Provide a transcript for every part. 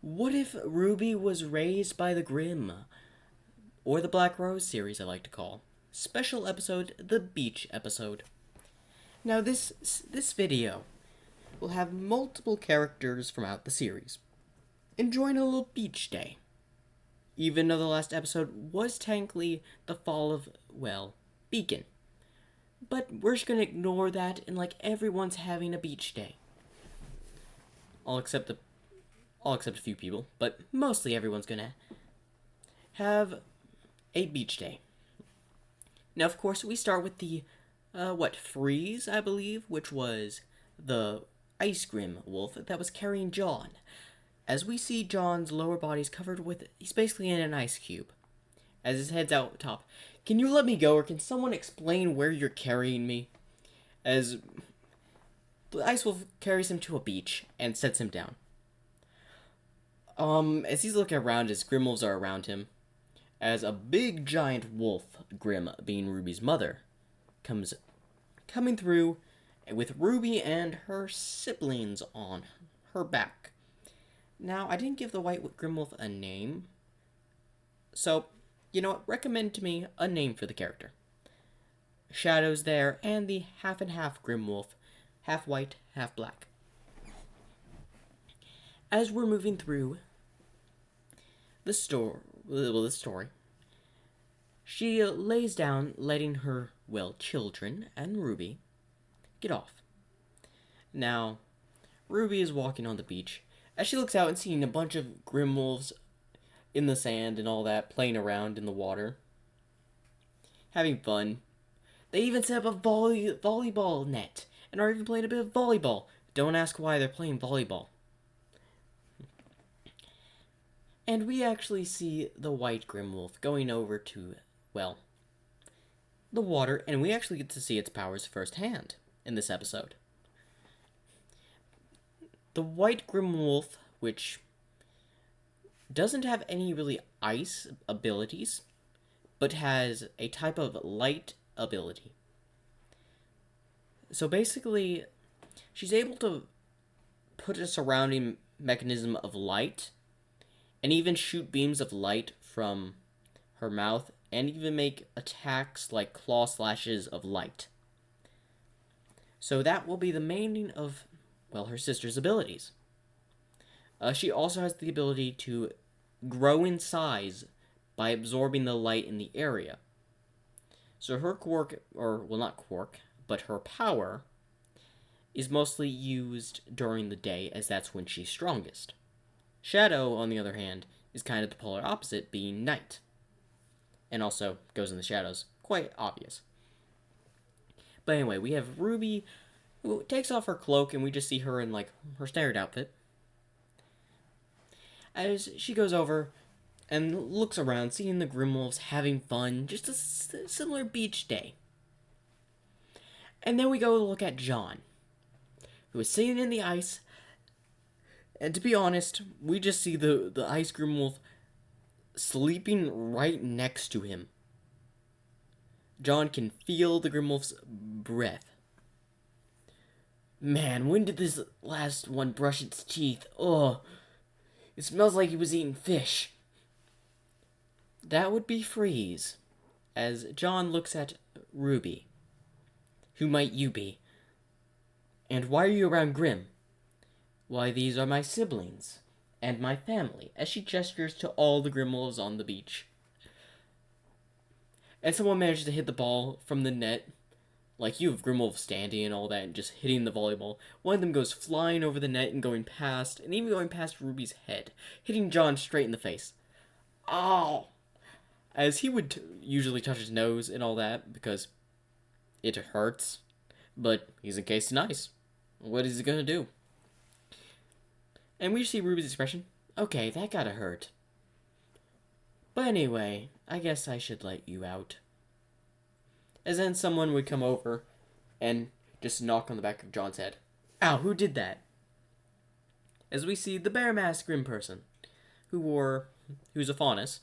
What if Ruby was raised by the Grimm? Or the Black Rose series, I like to call. Special episode, the beach episode. Now, this video will have multiple characters from out the series enjoying a little beach day. Even though the last episode was technically the fall of, well, Beacon. But we're just gonna ignore that and like everyone's having a beach day. All except a few people, but mostly everyone's gonna have a beach day. Now, of course, we start with the, Freeze, I believe, which was the ice grim wolf that was carrying John. As we see John's lower body is covered with, he's basically in an ice cube. As his head's out top. Can you let me go, or can someone explain where you're carrying me? As the ice wolf carries him to a beach and sets him down. As he's looking around, his grim wolves are around him. As a big giant wolf, Grim being Ruby's mother, coming through with Ruby and her siblings on her back. Now, I didn't give the white Grim Wolf a name, so, you know what, recommend to me a name for the character. Shadow's there, and the half and half Grim Wolf, half white, half black. As we're moving through the story, she lays down, letting her, children and Ruby get off. Now, Ruby is walking on the beach as she looks out and seeing a bunch of grim wolves in the sand and all that, playing around in the water, having fun. They even set up a volleyball net and are even playing a bit of volleyball. Don't ask why they're playing volleyball. And we actually see the white grim wolf going over to, the water, and we actually get to see its powers firsthand in this episode. The white grim wolf, which doesn't have any really ice abilities, but has a type of light ability. So basically, she's able to put a surrounding mechanism of light and even shoot beams of light from her mouth and even make attacks like claw slashes of light. So that will be the main of, her sister's abilities. She also has the ability to grow in size by absorbing the light in the area. So her but her power is mostly used during the day, as that's when she's strongest. Shadow, on the other hand, is kind of the polar opposite, being night. And also goes in the shadows. Quite obvious. But anyway, we have Ruby, who takes off her cloak, and we just see her in, her standard outfit. As she goes over and looks around, seeing the Grimwolves having fun, just a similar beach day. And then we go look at John, who is sitting in the ice. And to be honest, we just see the ice Grimwolf sleeping right next to him. John can feel the Grimwolf's breath. Man, when did this last one brush its teeth? Oh, it smells like he was eating fish. That would be Freeze, as John looks at Ruby. Who might you be? And why are you around Grim? Why, these are my siblings and my family, as she gestures to all the Grimwolves on the beach. And someone manages to hit the ball from the net. Like, you have Grimwolf standing and all that, and just hitting the volleyball. One of them goes flying over the net and going past Ruby's head, hitting John straight in the face. Ow! As he would usually touch his nose and all that, because it hurts. But he's encased in ice. What is he gonna do? And we see Ruby's expression. Okay, that gotta hurt. But anyway, I guess I should let you out. As then someone would come over and just knock on the back of John's head. Ow, who did that? As we see the bear mask Grim person, who's a faunus,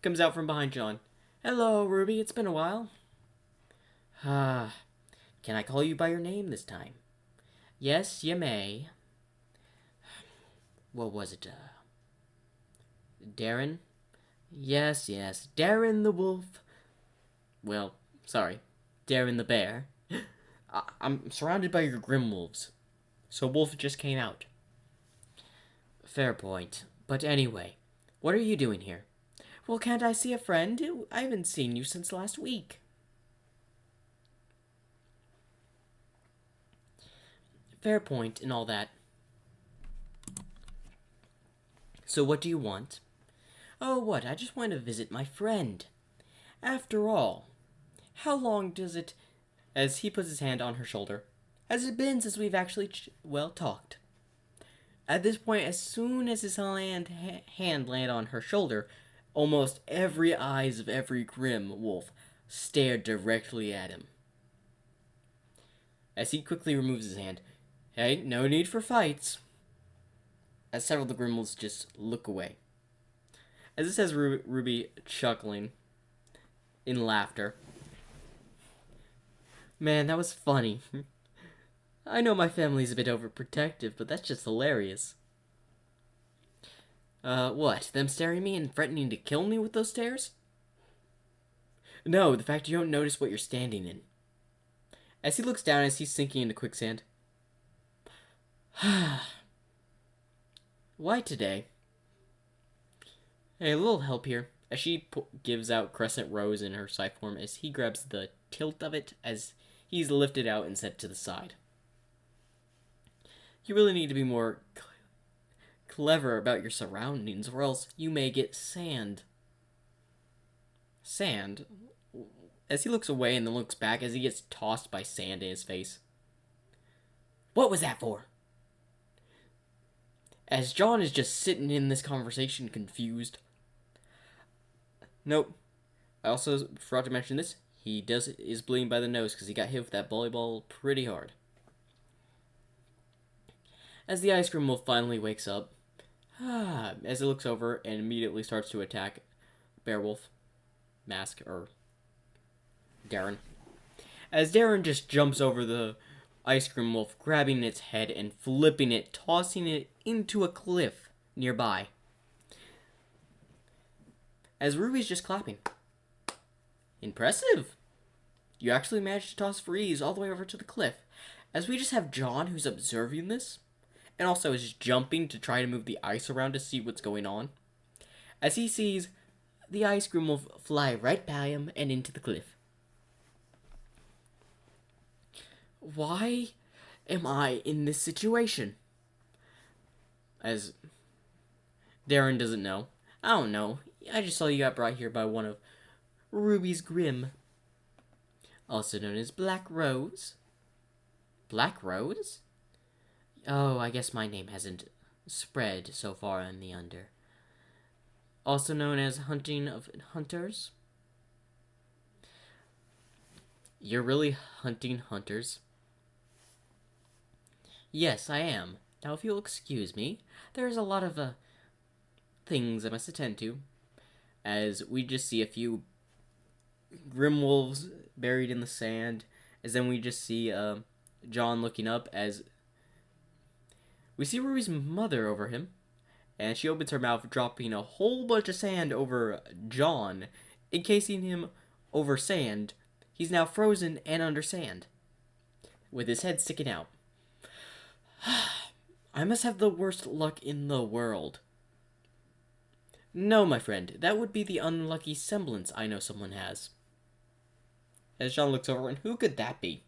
comes out from behind John. Hello, Ruby, it's been a while. Can I call you by your name this time? Yes, you may. What was it? Darren? Yes, yes, Darren the wolf. Well, sorry, Darren the bear. I'm surrounded by your grim wolves. So Wolf just came out. Fair point. But anyway, what are you doing here? Well, can't I see a friend? I haven't seen you since last week. Fair point and all that. So what do you want? Oh, what? I just want to visit my friend. After all, how long does it... As he puts his hand on her shoulder. Has it been since we've actually, talked? At this point, as soon as his hand landed on her shoulder, almost every eyes of every grim wolf stared directly at him. As he quickly removes his hand, hey, no need for fights. As several of the grim wolves just look away. As this has Ruby chuckling in laughter. Man, that was funny. I know my family's a bit overprotective, but that's just hilarious. What? Them staring at me and threatening to kill me with those stares? No, the fact you don't notice what you're standing in. As he looks down as he's sinking into quicksand. Why today? Hey, a little help here. As she gives out crescent rose in her scythe form, as he grabs the tilt of it as he's lifted out and set to the side. You really need to be more clever about your surroundings, or else you may get sand. Sand? As he looks away and then looks back as he gets tossed by sand in his face. What was that for? As John is just sitting in this conversation confused. Nope. I also forgot to mention this. He is bleeding by the nose because he got hit with that volleyball pretty hard. As the ice cream wolf finally wakes up, as it looks over and immediately starts to attack Beowulf, Mask, or Darren. As Darren just jumps over the ice cream wolf, grabbing its head and flipping it, tossing it into a cliff nearby. As Ruby's just clapping. Impressive! You actually managed to toss Freeze all the way over to the cliff. As we just have John who's observing this, and also is jumping to try to move the ice around to see what's going on. As he sees the ice cream wolf fly right by him and into the cliff. Why am I in this situation? As Darren doesn't know. I don't know. I just saw you got brought here by one of Ruby's Grim. Also known as Black Rose. Black Rose? Oh, I guess my name hasn't spread so far in the under. Also known as Hunting of Hunters. You're really hunting hunters? Yes, I am. Now, if you'll excuse me, there's a lot of, things I must attend to. As we just see a few grim wolves buried in the sand. As then we just see, John looking up as we see Ruby's mother over him. And she opens her mouth, dropping a whole bunch of sand over John, encasing him over sand. He's now frozen and under sand, with his head sticking out. I must have the worst luck in the world. No, my friend, that would be the unlucky semblance I know someone has. As John looks over, and who could that be?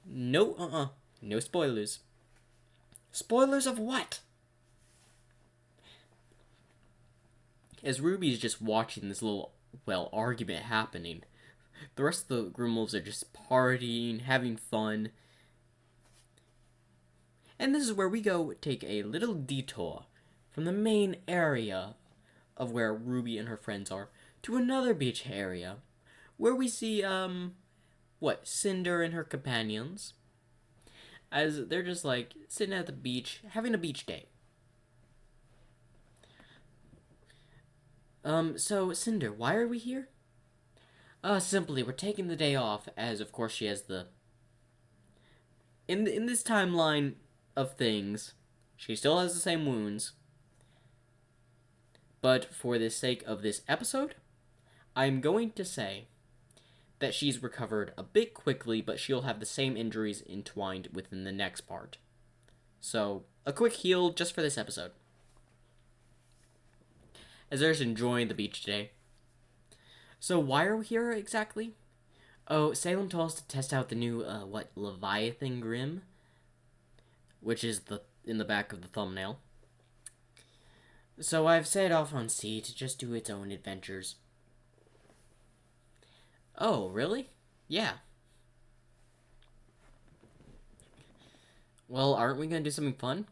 No, no spoilers. Spoilers of what? As Ruby is just watching this little, argument happening, the rest of the Grimwolves are just partying, having fun. And this is where we go take a little detour from the main area of where Ruby and her friends are to another beach area where we see, Cinder and her companions as they're just, sitting at the beach, having a beach day. So, Cinder, why are we here? Simply, we're taking the day off, as, of course, she has the... In this timeline of things, she still has the same wounds. But for the sake of this episode, I'm going to say that she's recovered a bit quickly, but she'll have the same injuries entwined within the next part. So, a quick heal just for this episode. As they're just enjoying the beach today. So, why are we here exactly? Oh, Salem told us to test out the new, Leviathan Grim, which is in the back of the thumbnail. So I've set off on sea to just do its own adventures. Oh, really? Yeah. Well, aren't we gonna do something fun?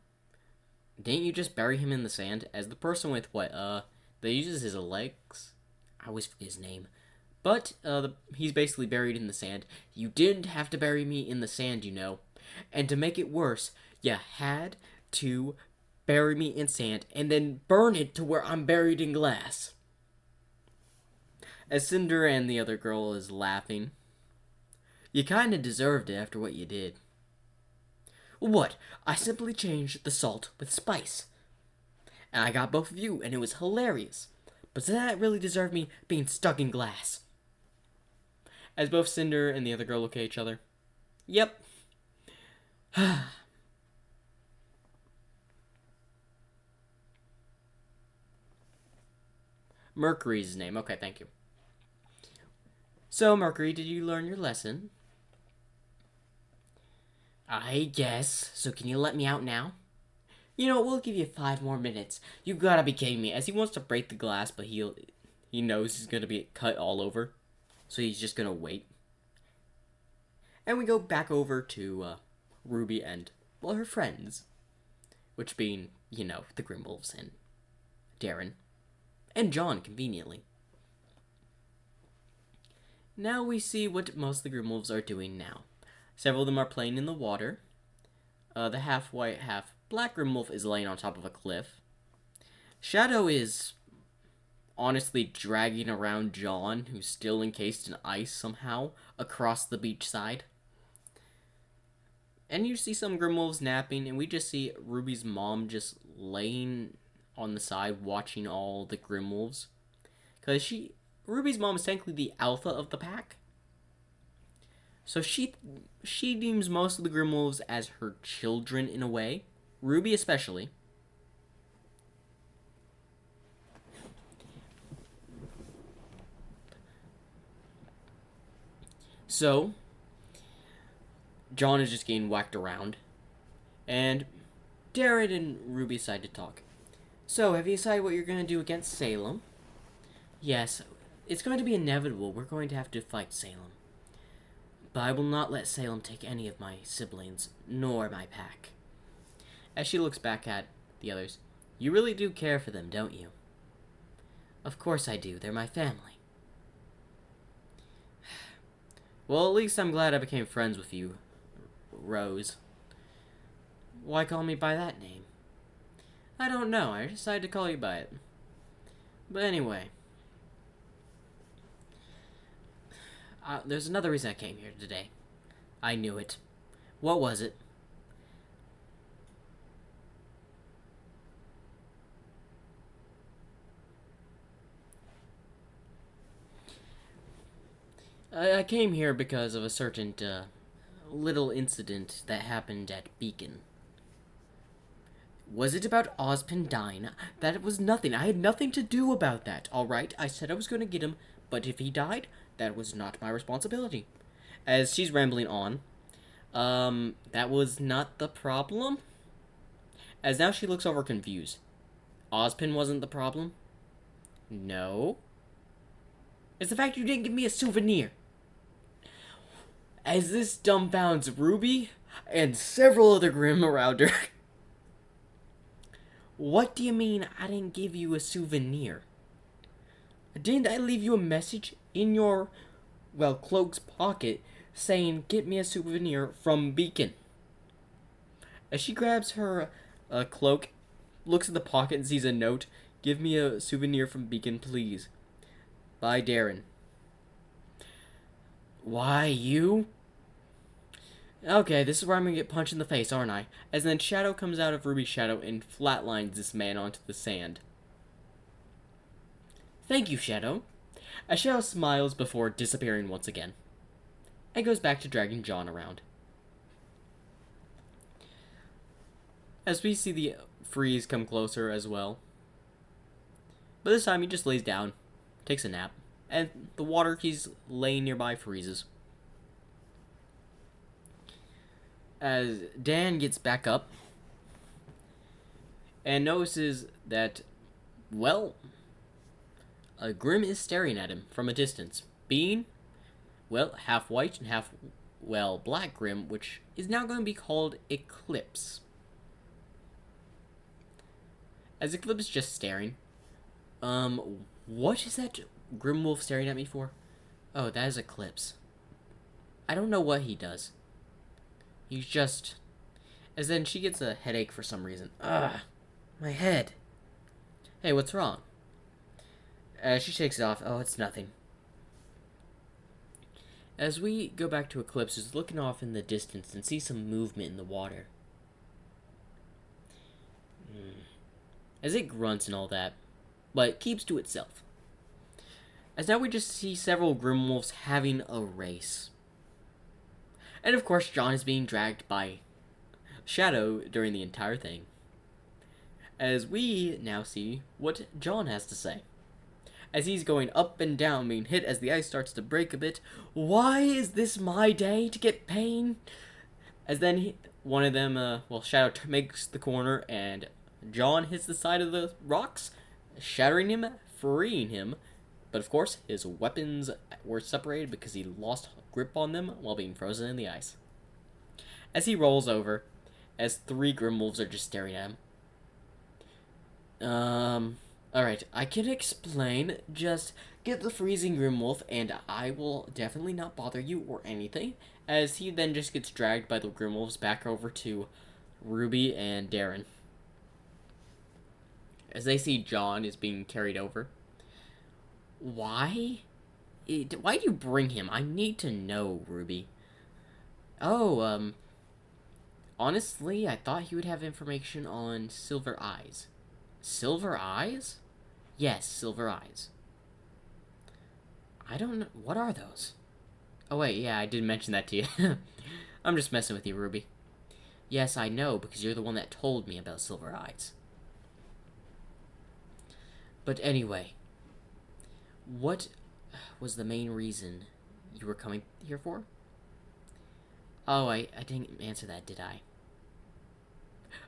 Didn't you just bury him in the sand? As the person with that uses his legs? I always forget his name. But, he's basically buried in the sand. You didn't have to bury me in the sand, you know. And to make it worse, you had to bury me in sand and then burn it to where I'm buried in glass. As Cinder and the other girl is laughing. You kinda deserved it after what you did. What? I simply changed the salt with spice. And I got both of you, and it was hilarious. But does that really deserve me being stuck in glass? As both Cinder and the other girl look at each other. Yep. Mercury's his name. Okay, thank you. So, Mercury, did you learn your lesson? I guess. So can you let me out now? You know, we'll give you 5 more minutes. You gotta be kidding me. As he wants to break the glass, but he knows he's gonna be cut all over. So he's just gonna wait. And we go back over to Ruby and, well, her friends. Which being, you know, the Grimwolves and Darren. And John, conveniently. Now we see what most of the Grimwolves are doing now. Several of them are playing in the water. The half-white, half-black Grimwolf is laying on top of a cliff. Shadow is honestly dragging around John, who's still encased in ice somehow, across the beach side. And you see some Grimwolves napping, and we just see Ruby's mom just laying on the side watching all the Grimwolves. Because Ruby's mom is technically the alpha of the pack. So she deems most of the Grimwolves as her children in a way. Ruby especially. So, John is just getting whacked around. And Darren and Ruby decide to talk. So, have you decided what you're going to do against Salem? Yes, it's going to be inevitable. We're going to have to fight Salem. But I will not let Salem take any of my siblings, nor my pack. As she looks back at the others, you really do care for them, don't you? Of course I do. They're my family. Well, at least I'm glad I became friends with you, Rose. Why call me by that name? I don't know. I decided to call you by it. But anyway. There's another reason I came here today. I knew it. What was it? I came here because of a certain, little incident that happened at Beacon. Was it about Ozpin dying? That was nothing. I had nothing to do about that, alright? I said I was going to get him, but if he died, that was not my responsibility. As she's rambling on, that was not the problem? As now she looks over confused. Ozpin wasn't the problem? No. It's the fact you didn't give me a souvenir. As this dumbfounds Ruby and several other Grimm around her. What do you mean I didn't give you a souvenir? Didn't I leave you a message in your, well, cloak's pocket saying, get me a souvenir from Beacon? As she grabs her cloak, looks at the pocket and sees a note, give me a souvenir from Beacon, please. By Darren. Why, you? Okay, this is where I'm gonna get punched in the face, aren't I? As then Shadow comes out of Ruby's shadow and flatlines this man onto the sand. Thank you, Shadow. As Shadow smiles before disappearing once again, and goes back to dragging Jaune around. As we see the freeze come closer as well. But this time he just lays down, takes a nap, and the water he's laying nearby freezes. As Dan gets back up and notices that, well, a Grim is staring at him from a distance, being, well, half white and half, well, black Grim, which is now going to be called Eclipse. As Eclipse is just staring, what is that Grim Wolf staring at me for? Oh, that is Eclipse. I don't know what he does. He's just... As then she gets a headache for some reason. Ugh, my head. Hey, what's wrong? She shakes it off. Oh, it's nothing. As we go back to Eclipse, who's looking off in the distance and see some movement in the water. As it grunts and all that, but it keeps to itself. As now we just see several Grim Wolves having a race. And of course, Jaune is being dragged by Shadow during the entire thing. As we now see what Jaune has to say. As he's going up and down, being hit as the ice starts to break a bit. Why is this my day to get pain? As then one of them, Shadow makes the corner and Jaune hits the side of the rocks, shattering him, freeing him. But of course, his weapons were separated because he lost grip on them while being frozen in the ice. As he rolls over, as 3 Grim Wolves are just staring at him. Alright, I can explain. Just get the freezing Grim Wolf, and I will definitely not bother you or anything. As he then just gets dragged by the Grim Wolves back over to Ruby and Darren. As they see Jaune is being carried over. Why do you bring him? I need to know, Ruby. Oh, honestly, I thought he would have information on Silver Eyes. Silver Eyes? Yes, Silver Eyes. I don't know. What are those? Oh, wait, yeah, I did mention that to you. I'm just messing with you, Ruby. Yes, I know, because you're the one that told me about Silver Eyes. But anyway, what was the main reason you were coming here for? Oh, I didn't answer that, did I?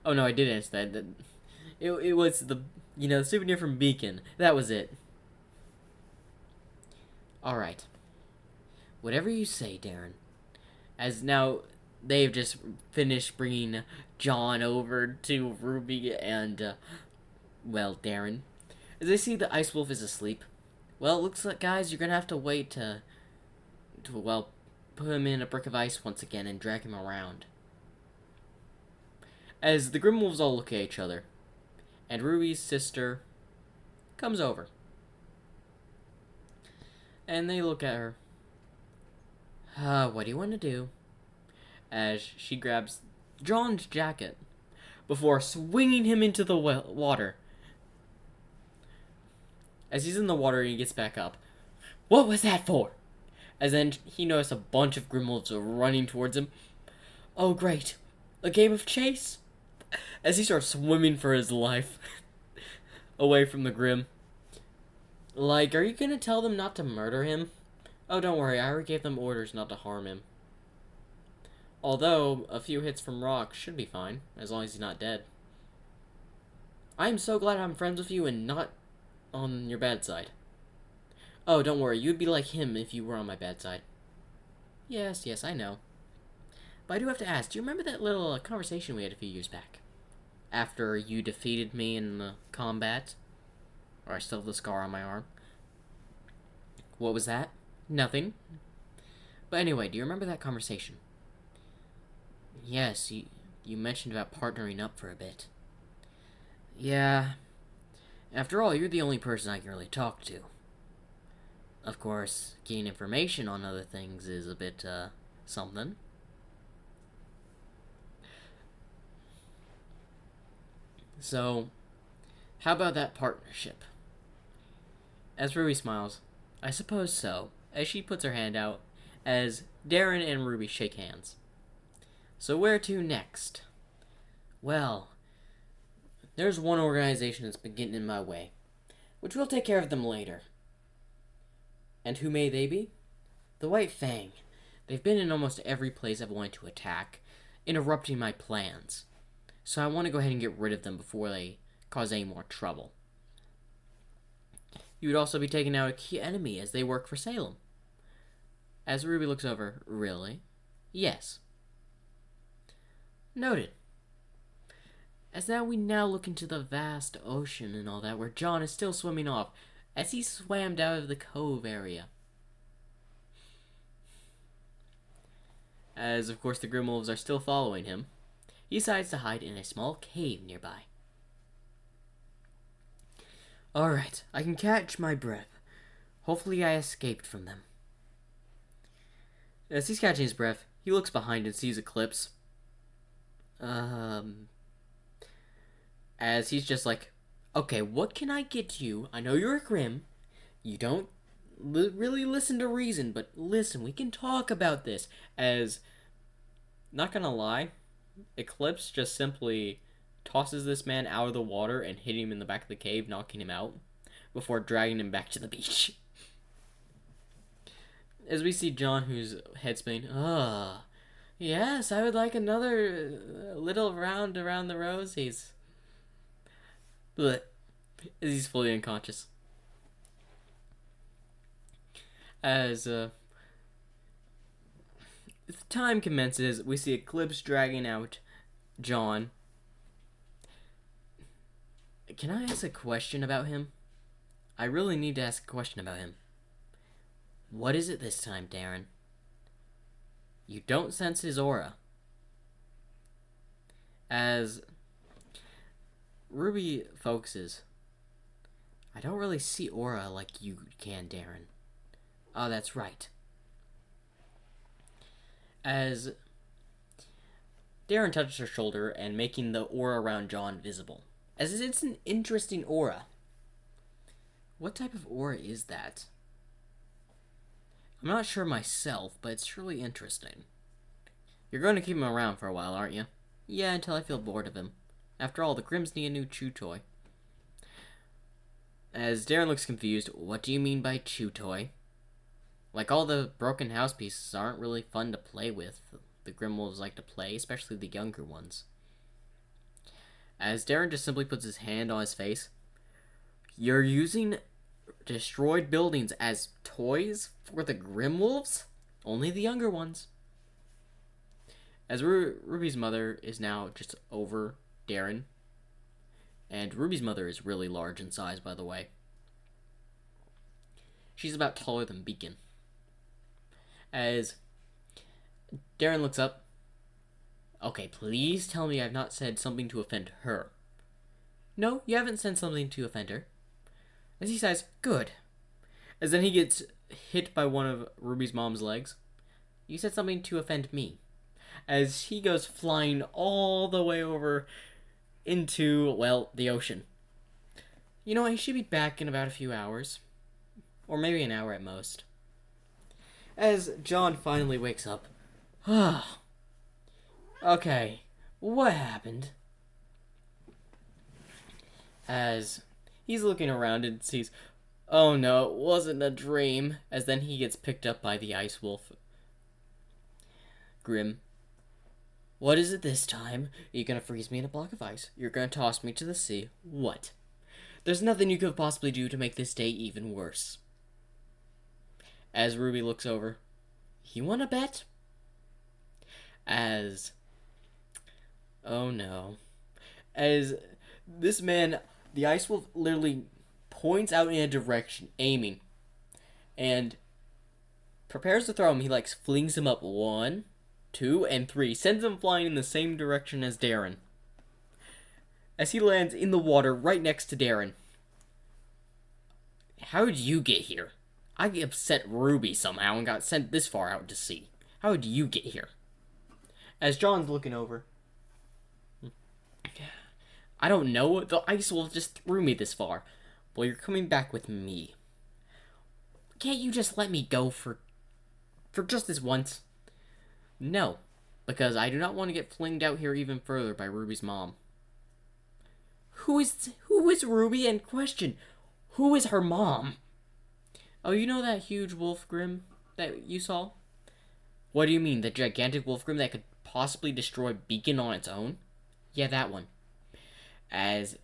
Oh, no, I did answer that. It was the souvenir from Beacon. That was it. Alright. Whatever you say, Darren. As now, they've just finished bringing Jaune over to Ruby and, Darren. As they see the Ice Wolf is asleep. Well, it looks like, guys, you're gonna have to wait to put him in a brick of ice once again and drag him around. As the Grim Wolves all look at each other, and Ruby's sister comes over. And they look at her. What do you want to do? As she grabs Jaune's jacket before swinging him into the water. As he's in the water, he gets back up. What was that for? As then he noticed a bunch of Grim Wolves running towards him. Oh, great. A game of chase? As he starts swimming for his life away from the Grim. Like, are you gonna tell them not to murder him? Oh, don't worry, I already gave them orders not to harm him. Although, a few hits from rocks should be fine, as long as he's not dead. I am so glad I'm friends with you and not on your bad side. Oh, don't worry, you'd be like him if you were on my bad side. Yes, I know. But I do have to ask, do you remember that little conversation we had a few years back? After you defeated me in the combat? Or I still have the scar on my arm. What was that? Nothing. But anyway, do you remember that conversation? Yes, you mentioned about partnering up for a bit. Yeah. After all, you're the only person I can really talk to. Of course, getting information on other things is a bit, something. So, how about that partnership? As Ruby smiles, I suppose so, as she puts her hand out, as Darren and Ruby shake hands. So where to next? Well, there's one organization that's been getting in my way, which we'll take care of them later. And who may they be? The White Fang. They've been in almost every place I've wanted to attack, interrupting my plans. So I want to go ahead and get rid of them before they cause any more trouble. You would also be taking out a key enemy as they work for Salem. As Ruby looks over, really? Yes. Noted. As we now look into the vast ocean and all that, where John is still swimming off, as he swam out of the cove area. As, of course, the Grimwolves are still following him, he decides to hide in a small cave nearby. Alright, I can catch my breath. Hopefully I escaped from them. As he's catching his breath, he looks behind and sees Eclipse. As he's just like, okay, what can I get you? I know you're a Grim. You don't really listen to reason, but listen, we can talk about this. As, not gonna lie, Eclipse just simply tosses this man out of the water and hitting him in the back of the cave, knocking him out, before dragging him back to the beach. As we see John, whose head spinning, yes, I would like another little round around the rosies. Blech. He's fully unconscious. As time commences, we see Eclipse dragging out John. Can I ask a question about him? I really need to ask a question about him. What is it this time, Darren? You don't sense his aura. As Ruby focuses, I don't really see aura like you can, Darren. Oh, that's right. As Darren touches her shoulder and making the aura around John visible. As it's an interesting aura. What type of aura is that? I'm not sure myself, but it's truly interesting. You're going to keep him around for a while, aren't you? Yeah, until I feel bored of him. After all, the Grims need a new chew toy. As Darren looks confused, what do you mean by chew toy? Like, all the broken house pieces aren't really fun to play with. The Grimwolves like to play, especially the younger ones. As Darren just simply puts his hand on his face. You're using destroyed buildings as toys for the Grimwolves? Only the younger ones. As Ruby's mother is now just over Darren. And Ruby's mother is really large in size, by the way. She's about taller than Beacon. As Darren looks up. Okay, please tell me I've not said something to offend her. No, you haven't said something to offend her. As he says, good. As then he gets hit by one of Ruby's mom's legs. You said something to offend me. As he goes flying all the way over into, well, the ocean. You know, I should be back in about a few hours. Or maybe an hour at most. As John finally wakes up. Okay, what happened? As he's looking around and sees, oh no, it wasn't a dream. As then he gets picked up by the ice wolf. Grim. What is it this time? Are you gonna freeze me in a block of ice? You're gonna toss me to the sea? What? There's nothing you could possibly do to make this day even worse. As Ruby looks over. You wanna bet? As... oh no. As this man, the ice wolf, literally points out in a direction, aiming, and prepares to throw him. He flings him up 1, 2, and 3, sends him flying in the same direction as Darren. As he lands in the water right next to Darren. How did you get here? I upset Ruby somehow and got sent this far out to sea. How did you get here? As John's looking over. I don't know. The ice wolf just threw me this far. Well, you're coming back with me. Can't you just let me go for just this once? No, because I do not want to get flinged out here even further by Ruby's mom. Who is Ruby, and question, who is her mom? Oh, you know that huge wolf grim that you saw? What do you mean, the gigantic wolf grim that could possibly destroy Beacon on its own? Yeah, that one. As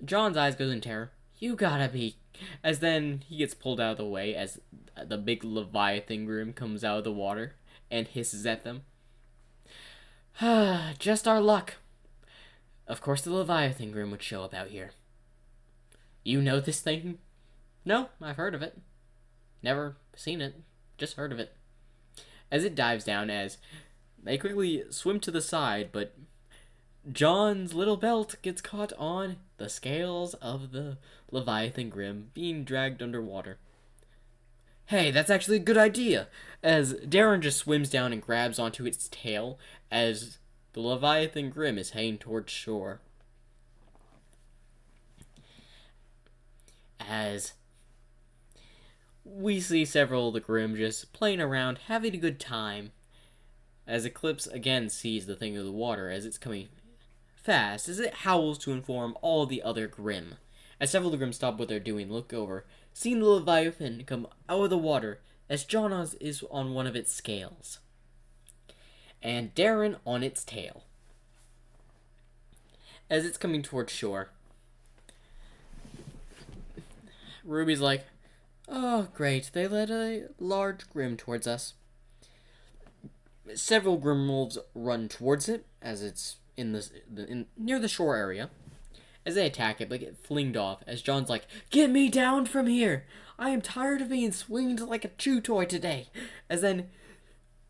John's eyes goes in terror, you gotta be. As then he gets pulled out of the way as the big Leviathan grim comes out of the water and hisses at them. Just our luck. Of course the Leviathan grim would show up out here. You know this thing? No, I've heard of it. Never seen it, just heard of it. As it dives down, as they quickly swim to the side, but John's little belt gets caught on the scales of the Leviathan grim being dragged underwater. Hey, that's actually a good idea! As Darren just swims down and grabs onto its tail as the Leviathan grim is heading towards shore. As we see several of the grim just playing around, having a good time. As Eclipse again sees the thing of the water as it's coming fast, as it howls to inform all the other grim. As several of the grim stop what they're doing, look over, seeing the Leviathan come out of the water as John is on one of its scales. And Darren on its tail. As it's coming towards shore, Ruby's like, oh, great, they led a large grim towards us. Several grim wolves run towards it, as it's near the shore area. As they attack it, but get flinged off, as John's like, get me down from here! I am tired of being swinged like a chew toy today! As then,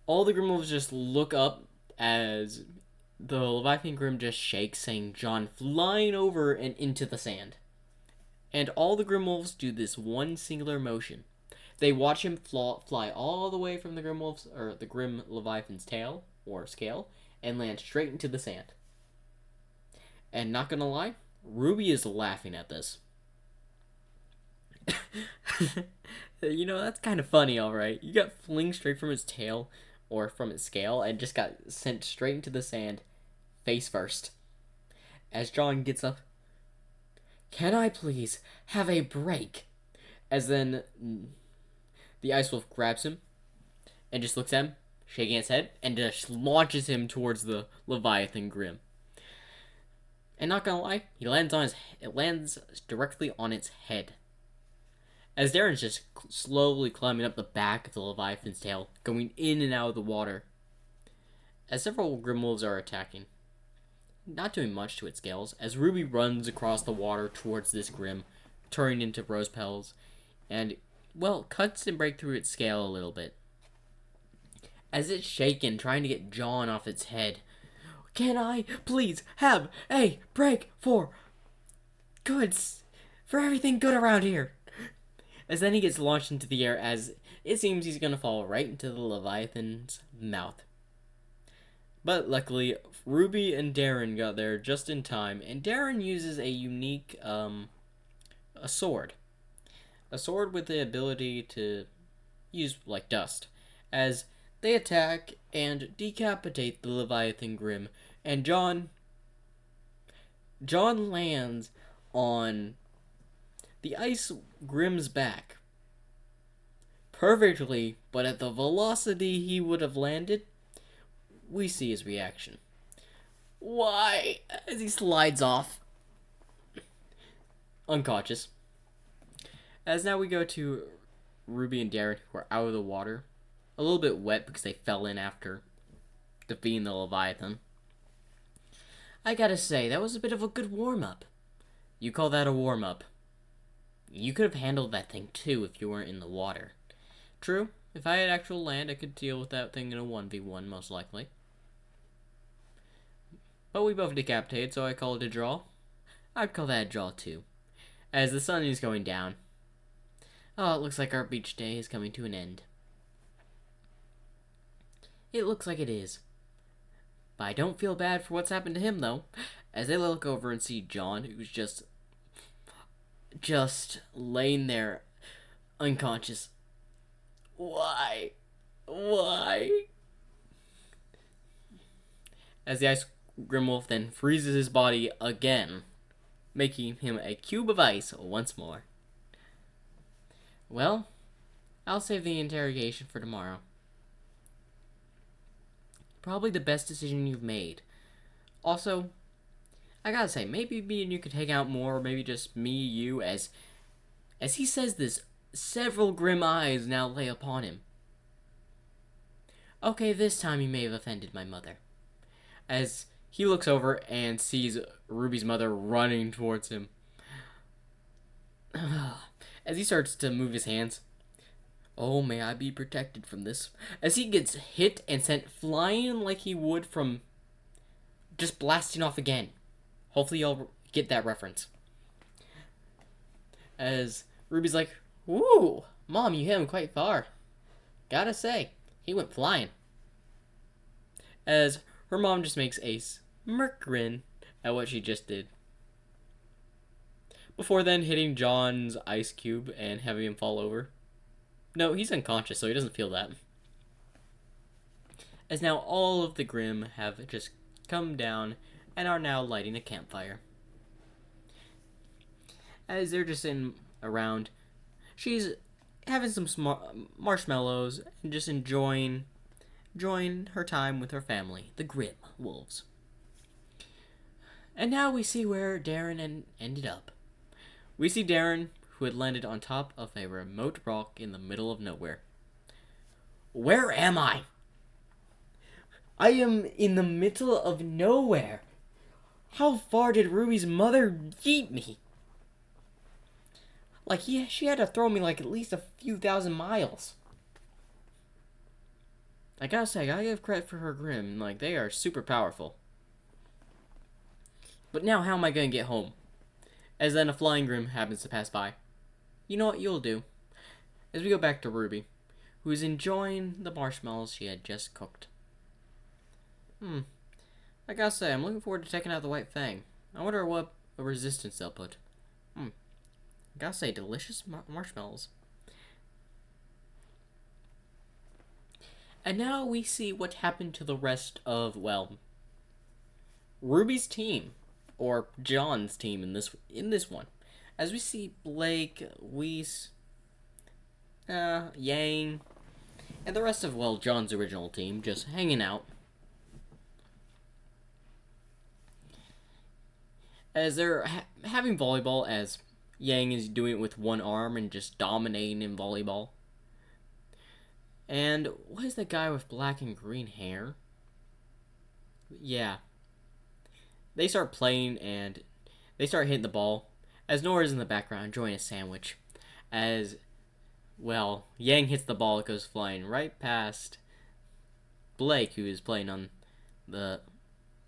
all the grim wolves just look up, as the Leviathan grim just shakes, saying, John, flying over and into the sand. And all the grim wolves do this one singular motion. They watch him fly all the way from the grim wolf's, or the grim Leviathan's tail, or scale, and land straight into the sand. And not gonna lie, Ruby is laughing at this. You know, that's kind of funny, alright. You got flinged straight from its tail, or from its scale, and just got sent straight into the sand, face first. As John gets up, can I please have a break? As then the ice wolf grabs him and just looks at him, shaking his head, and just launches him towards the Leviathan grim. And not gonna lie, it lands directly on its head. As Darren's just slowly climbing up the back of the Leviathan's tail, going in and out of the water. As several grim wolves are attacking, not doing much to its scales, as Ruby runs across the water towards this grim, turning into rose petals, and, well, cuts and breaks through its scale a little bit. As it's shaken, trying to get John off its head. Can I please have a break for everything good around here? As then he gets launched into the air, as it seems he's gonna fall right into the Leviathan's mouth. But luckily, Ruby and Darren got there just in time, and Darren uses a unique, a sword. A sword with the ability to use, like, dust. As they attack and decapitate the Leviathan Grim, and John lands on the Ice Grim's back. Perfectly, but at the velocity he would have landed, we see his reaction. Why? As he slides off. Unconscious. As now we go to Ruby and Darren, who are out of the water. A little bit wet because they fell in after defeating the Leviathan. I gotta say, that was a bit of a good warm-up. You call that a warm-up? You could have handled that thing too if you weren't in the water. True, if I had actual land, I could deal with that thing in a 1v1, most likely. But we both decapitated, so I call it a draw. I'd call that a draw too. As the sun is going down. Oh, it looks like our beach day is coming to an end. It looks like it is. But I don't feel bad for what's happened to him, though. As they look over and see John, who's just laying there unconscious. Why? Why? As the ice Grim Wolf then freezes his body again, making him a cube of ice once more. Well, I'll save the interrogation for tomorrow. Probably the best decision you've made. Also, I gotta say, maybe me and you could hang out more, or maybe just me, you, as he says this, several grim eyes now lay upon him. Okay, this time he may have offended my mother. As he looks over and sees Ruby's mother running towards him. As he starts to move his hands. Oh, may I be protected from this. As he gets hit and sent flying like he would from just blasting off again. Hopefully y'all get that reference. As Ruby's like, "Woo, Mom, you hit him quite far. Gotta say, he went flying." As her mom just makes a smirk grin at what she just did. Before then hitting John's ice cube and having him fall over. No, he's unconscious, so he doesn't feel that. As now all of the Grimm have just come down and are now lighting a campfire. As they're just around, she's having some marshmallows and just enjoying her time with her family, the Grimm wolves. And now we see where Darren ended up. We see Darren, who had landed on top of a remote rock in the middle of nowhere. Where am I? I am in the middle of nowhere. How far did Ruby's mother yeet me? Like, she had to throw me like at least a few thousand miles. I gotta say, I gotta give credit for her Grimm. Like, they are super powerful. But now how am I gonna get home? As then a flying Grimm happens to pass by. You know what you'll do? As we go back to Ruby, who is enjoying the marshmallows she had just cooked. I gotta say, I'm looking forward to taking out the White Fang. I wonder what a resistance they'll put. I gotta say, delicious marshmallows. And now we see what happened to the rest of, well, Ruby's team, or John's team in this one. As we see Blake, Weiss, Yang, and the rest of, well, John's original team just hanging out. As they're having volleyball, as Yang is doing it with one arm and just dominating in volleyball. And what is that guy with black and green hair? Yeah. They start playing and they start hitting the ball. As Nora's in the background enjoying a sandwich. As, well, Yang hits the ball, it goes flying right past Blake, who is playing on the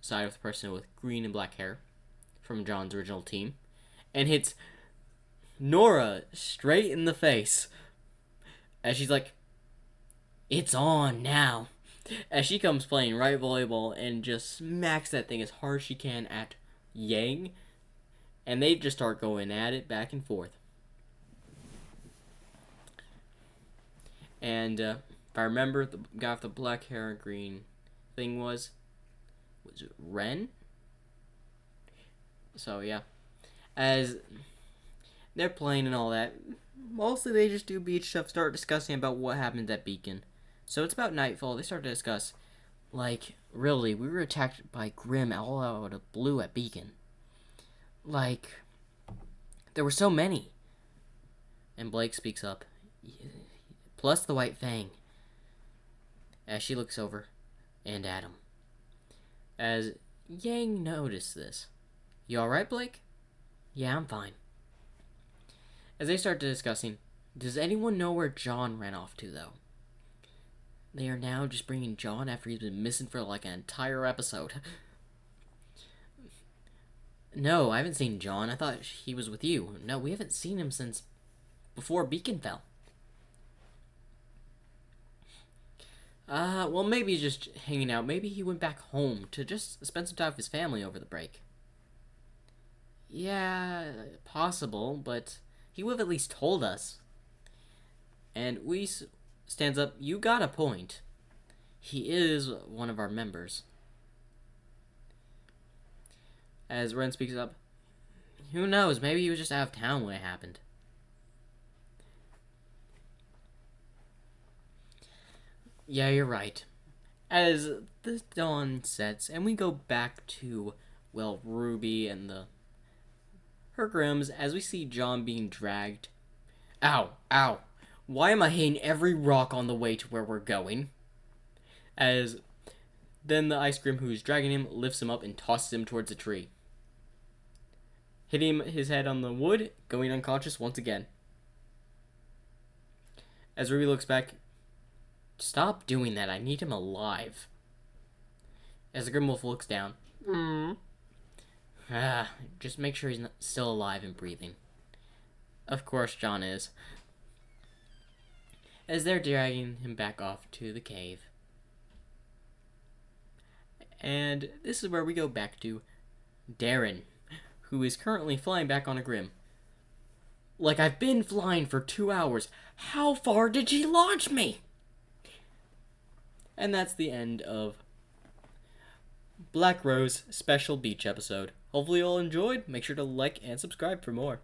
side of the person with green and black hair from John's original team, and hits Nora straight in the face. As she's like, "It's on now." As she comes playing right volleyball and just smacks that thing as hard as she can at Yang. And they just start going at it back and forth. And if I remember, the guy with the black hair and green thing was it Ren? So yeah. As they're playing and all that, mostly they just do beach stuff, start discussing about what happened at Beacon. So it's about nightfall, they start to discuss, like, really, we were attacked by Grimm all out of blue at Beacon. Like, there were so many. And Blake speaks up. Plus the White Fang. As she looks over and at him. As Yang noticed this. You alright, Blake? Yeah, I'm fine. As they start discussing, does anyone know where John ran off to, though? They are now just bringing John after he's been missing for like an entire episode. No, I haven't seen John. I thought he was with you. No, we haven't seen him since before Beacon fell. Well, maybe he's just hanging out. Maybe he went back home to just spend some time with his family over the break. Yeah, possible, but he would have at least told us. And stands up, "You got a point. He is one of our members." As Ren speaks up, "Who knows, maybe he was just out of town when it happened." "Yeah, you're right." As the dawn sets and we go back to, well, Ruby and her Grims, as we see John being dragged. Ow, ow. Why am I hitting every rock on the way to where we're going? As then the Ice Grim who's dragging him lifts him up and tosses him towards a tree, hitting his head on the wood, going unconscious once again. As Ruby looks back, "Stop doing that, I need him alive." As the Grimwolf looks down, just make sure he's still alive and breathing. Of course John is. As they're dragging him back off to the cave. And this is where we go back to Darren, who is currently flying back on a Grim. "Like, I've been flying for 2 hours. How far did she launch me?" And that's the end of Black Rose special beach episode. Hopefully you all enjoyed. Make sure to like and subscribe for more.